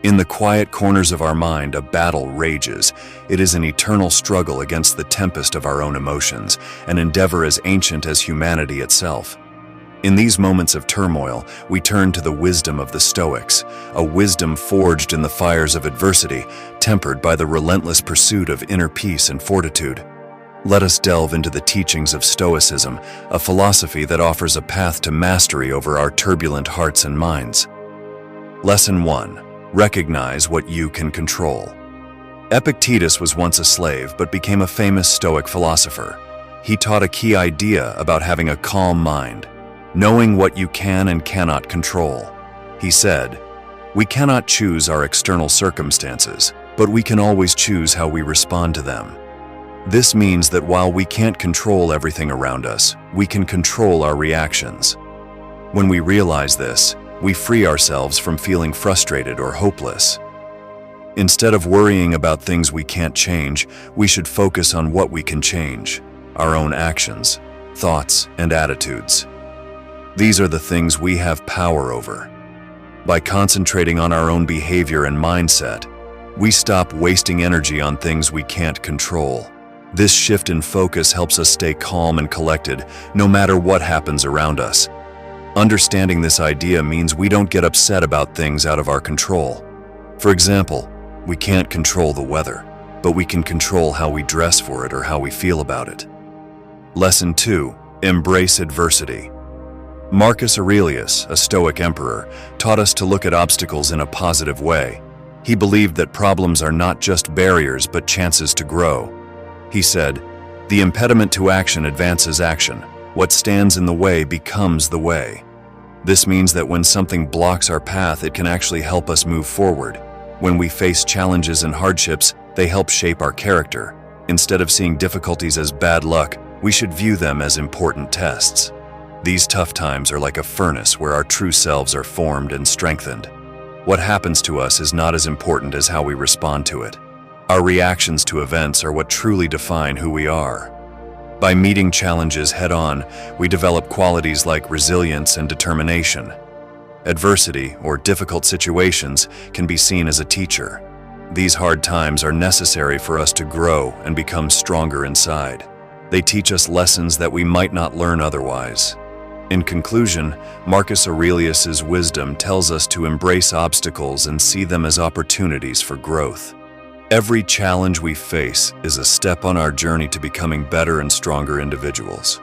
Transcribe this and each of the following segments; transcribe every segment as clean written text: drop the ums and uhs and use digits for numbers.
In the quiet corners of our mind, a battle rages. It is an eternal struggle against the tempest of our own emotions, an endeavor as ancient as humanity itself. In these moments of turmoil, we turn to the wisdom of the Stoics, a wisdom forged in the fires of adversity, tempered by the relentless pursuit of inner peace and fortitude. Let us delve into the teachings of Stoicism, a philosophy that offers a path to mastery over our turbulent hearts and minds. Lesson 1. Recognize what you can control. Epictetus was once a slave but became a famous Stoic philosopher. He taught a key idea about having a calm mind, knowing what you can and cannot control. He said, "We cannot choose our external circumstances, but we can always choose how we respond to them." This means that while we can't control everything around us, we can control our reactions. When we realize this, we free ourselves from feeling frustrated or hopeless. Instead of worrying about things we can't change, we should focus on what we can change: our own actions, thoughts, and attitudes. These are the things we have power over. By concentrating on our own behavior and mindset, we stop wasting energy on things we can't control. This shift in focus helps us stay calm and collected, no matter what happens around us. Understanding this idea means we don't get upset about things out of our control. For example, we can't control the weather, but we can control how we dress for it or how we feel about it. Lesson 2. Embrace adversity. Marcus Aurelius, a Stoic emperor, taught us to look at obstacles in a positive way. He believed that problems are not just barriers but chances to grow. He said, "The impediment to action advances action. What stands in the way becomes the way." This means that when something blocks our path, it can actually help us move forward. When we face challenges and hardships, they help shape our character. Instead of seeing difficulties as bad luck, we should view them as important tests. These tough times are like a furnace where our true selves are formed and strengthened. What happens to us is not as important as how we respond to it. Our reactions to events are what truly define who we are. By meeting challenges head-on, we develop qualities like resilience and determination. Adversity, or difficult situations, can be seen as a teacher. These hard times are necessary for us to grow and become stronger inside. They teach us lessons that we might not learn otherwise. In conclusion, Marcus Aurelius's wisdom tells us to embrace obstacles and see them as opportunities for growth. Every challenge we face is a step on our journey to becoming better and stronger individuals.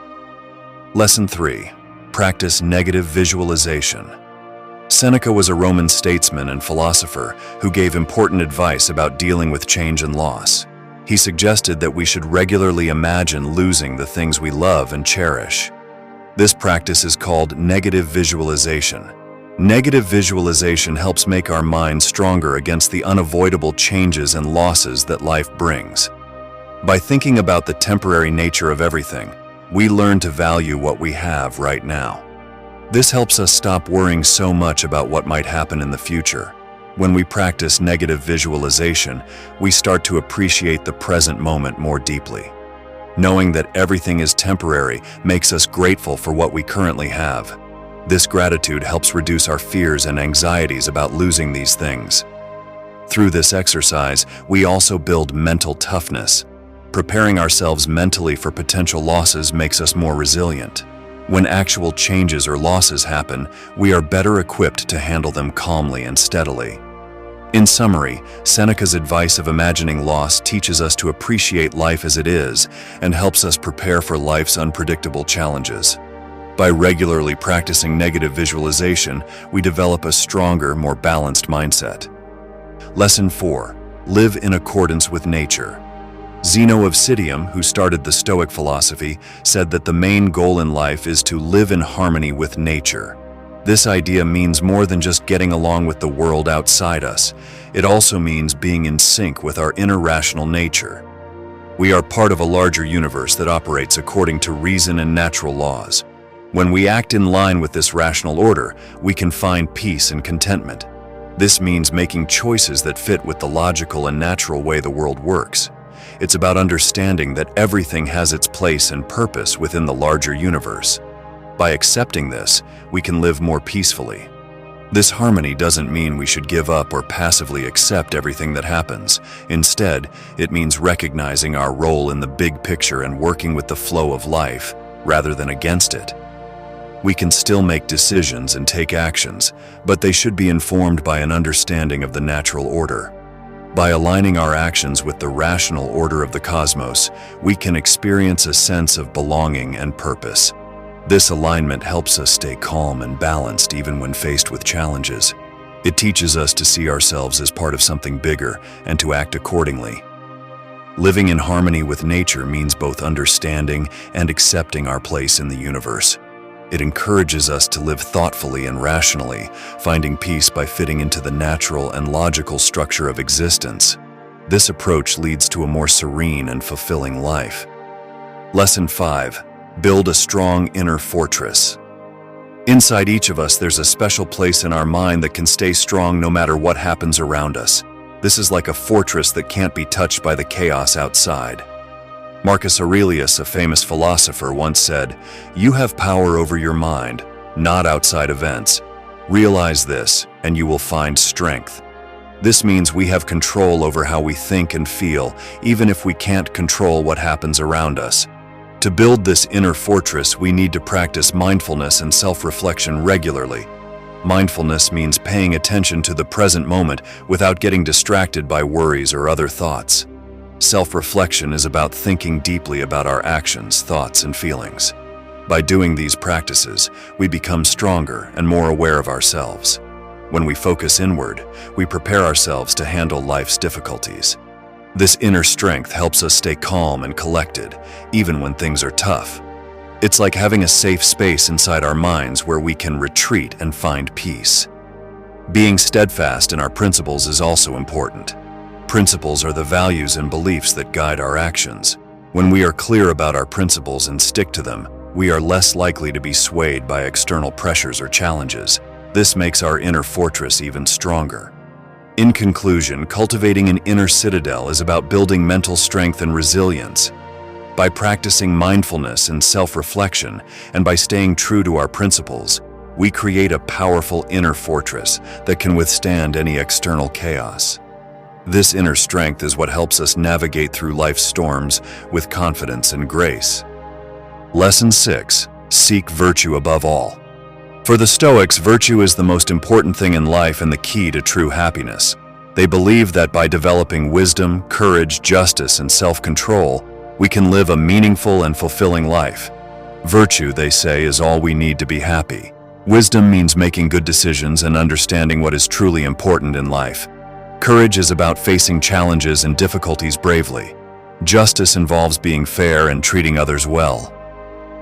Lesson 3. Practice negative visualization. Seneca was a Roman statesman and philosopher who gave important advice about dealing with change and loss. He suggested that we should regularly imagine losing the things we love and cherish. This practice is called negative visualization. Negative visualization helps make our mind stronger against the unavoidable changes and losses that life brings. By thinking about the temporary nature of everything, we learn to value what we have right now. This helps us stop worrying so much about what might happen in the future. When we practice negative visualization, we start to appreciate the present moment more deeply. Knowing that everything is temporary makes us grateful for what we currently have. This gratitude helps reduce our fears and anxieties about losing these things. Through this exercise, we also build mental toughness. Preparing ourselves mentally for potential losses makes us more resilient. When actual changes or losses happen, we are better equipped to handle them calmly and steadily. In summary, Seneca's advice of imagining loss teaches us to appreciate life as it is and helps us prepare for life's unpredictable challenges. By regularly practicing negative visualization, we develop a stronger, more balanced mindset. Lesson 4. Live in accordance with nature. Zeno of Citium, who started the Stoic philosophy, said that the main goal in life is to live in harmony with nature. This idea means more than just getting along with the world outside us. It also means being in sync with our inner rational nature. We are part of a larger universe that operates according to reason and natural laws. When we act in line with this rational order, we can find peace and contentment. This means making choices that fit with the logical and natural way the world works. It's about understanding that everything has its place and purpose within the larger universe. By accepting this, we can live more peacefully. This harmony doesn't mean we should give up or passively accept everything that happens. Instead, it means recognizing our role in the big picture and working with the flow of life, rather than against it. We can still make decisions and take actions, but they should be informed by an understanding of the natural order. By aligning our actions with the rational order of the cosmos, we can experience a sense of belonging and purpose. This alignment helps us stay calm and balanced even when faced with challenges. It teaches us to see ourselves as part of something bigger and to act accordingly. Living in harmony with nature means both understanding and accepting our place in the universe. It encourages us to live thoughtfully and rationally, finding peace by fitting into the natural and logical structure of existence. This approach leads to a more serene and fulfilling life. Lesson 5. Build a strong inner fortress. Inside each of us, there's a special place in our mind that can stay strong no matter what happens around us. This is like a fortress that can't be touched by the chaos outside. Marcus Aurelius, a famous philosopher, once said, "You have power over your mind, not outside events. Realize this, and you will find strength." This means we have control over how we think and feel, even if we can't control what happens around us. To build this inner fortress, we need to practice mindfulness and self-reflection regularly. Mindfulness means paying attention to the present moment without getting distracted by worries or other thoughts. Self-reflection is about thinking deeply about our actions, thoughts, and feelings. By doing these practices, we become stronger and more aware of ourselves. When we focus inward, we prepare ourselves to handle life's difficulties. This inner strength helps us stay calm and collected, even when things are tough. It's like having a safe space inside our minds where we can retreat and find peace. Being steadfast in our principles is also important. Principles are the values and beliefs that guide our actions. When we are clear about our principles and stick to them, we are less likely to be swayed by external pressures or challenges. This makes our inner fortress even stronger. In conclusion, cultivating an inner citadel is about building mental strength and resilience. By practicing mindfulness and self-reflection, and by staying true to our principles, we create a powerful inner fortress that can withstand any external chaos. This inner strength is what helps us navigate through life's storms with confidence and grace. Lesson 6. Seek virtue above all. For the Stoics, virtue is the most important thing in life and the key to true happiness. They believe that by developing wisdom, courage, justice, and self-control, we can live a meaningful and fulfilling life. Virtue, they say, is all we need to be happy. Wisdom means making good decisions and understanding what is truly important in life. Courage is about facing challenges and difficulties bravely. Justice involves being fair and treating others well.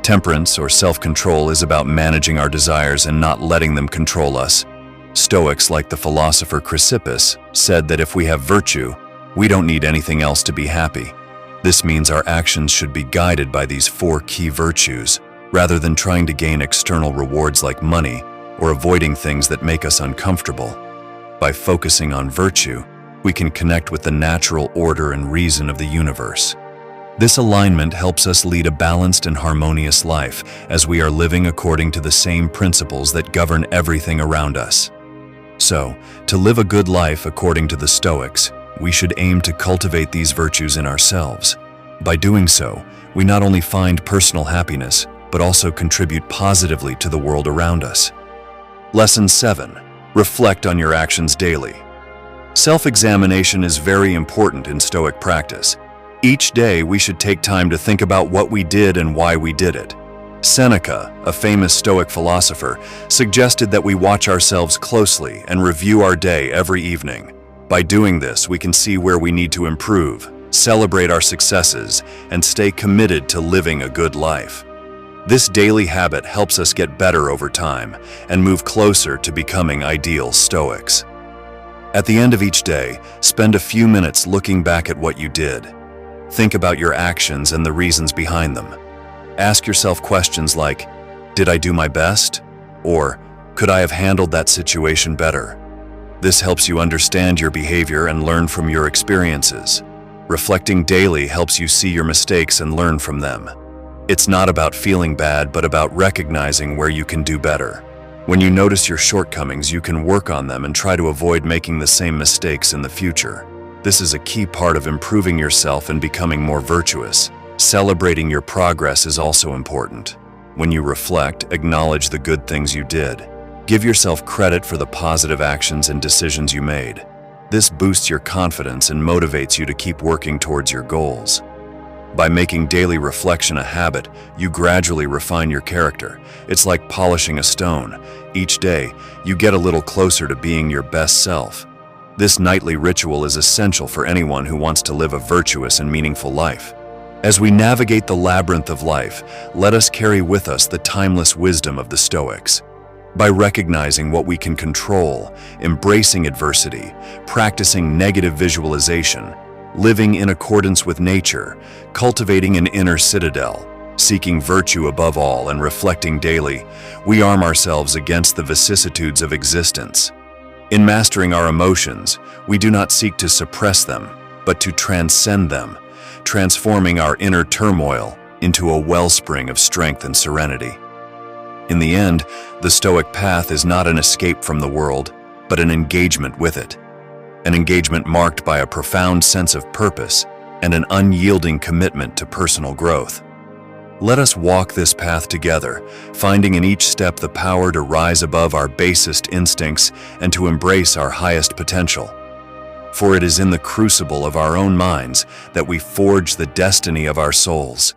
Temperance, or self-control, is about managing our desires and not letting them control us. Stoics, like the philosopher Chrysippus, said that if we have virtue, we don't need anything else to be happy. This means our actions should be guided by these 4 key virtues, rather than trying to gain external rewards like money or avoiding things that make us uncomfortable. By focusing on virtue, we can connect with the natural order and reason of the universe. This alignment helps us lead a balanced and harmonious life as we are living according to the same principles that govern everything around us. So, to live a good life according to the Stoics, we should aim to cultivate these virtues in ourselves. By doing so, we not only find personal happiness, but also contribute positively to the world around us. Lesson 7. Reflect on your actions daily. Self-examination is very important in Stoic practice. Each day, we should take time to think about what we did and why we did it. Seneca, a famous Stoic philosopher, suggested that we watch ourselves closely and review our day every evening. By doing this, we can see where we need to improve, celebrate our successes, and stay committed to living a good life. This daily habit helps us get better over time and move closer to becoming ideal Stoics. At the end of each day, spend a few minutes looking back at what you did. Think about your actions and the reasons behind them. Ask yourself questions like, did I do my best? Or, could I have handled that situation better? This helps you understand your behavior and learn from your experiences. Reflecting daily helps you see your mistakes and learn from them. It's not about feeling bad, but about recognizing where you can do better. When you notice your shortcomings, you can work on them and try to avoid making the same mistakes in the future. This is a key part of improving yourself and becoming more virtuous. Celebrating your progress is also important. When you reflect, acknowledge the good things you did. Give yourself credit for the positive actions and decisions you made. This boosts your confidence and motivates you to keep working towards your goals. By making daily reflection a habit, you gradually refine your character. It's like polishing a stone. Each day, you get a little closer to being your best self. This nightly ritual is essential for anyone who wants to live a virtuous and meaningful life. As we navigate the labyrinth of life, let us carry with us the timeless wisdom of the Stoics. By recognizing what we can control, embracing adversity, practicing negative visualization, living in accordance with nature, cultivating an inner citadel, seeking virtue above all, and reflecting daily, we arm ourselves against the vicissitudes of existence. In mastering our emotions, we do not seek to suppress them, but to transcend them, transforming our inner turmoil into a wellspring of strength and serenity. In the end, the Stoic path is not an escape from the world, but an engagement with it. An engagement marked by a profound sense of purpose and an unyielding commitment to personal growth. Let us walk this path together, finding in each step the power to rise above our basest instincts and to embrace our highest potential. For it is in the crucible of our own minds that we forge the destiny of our souls.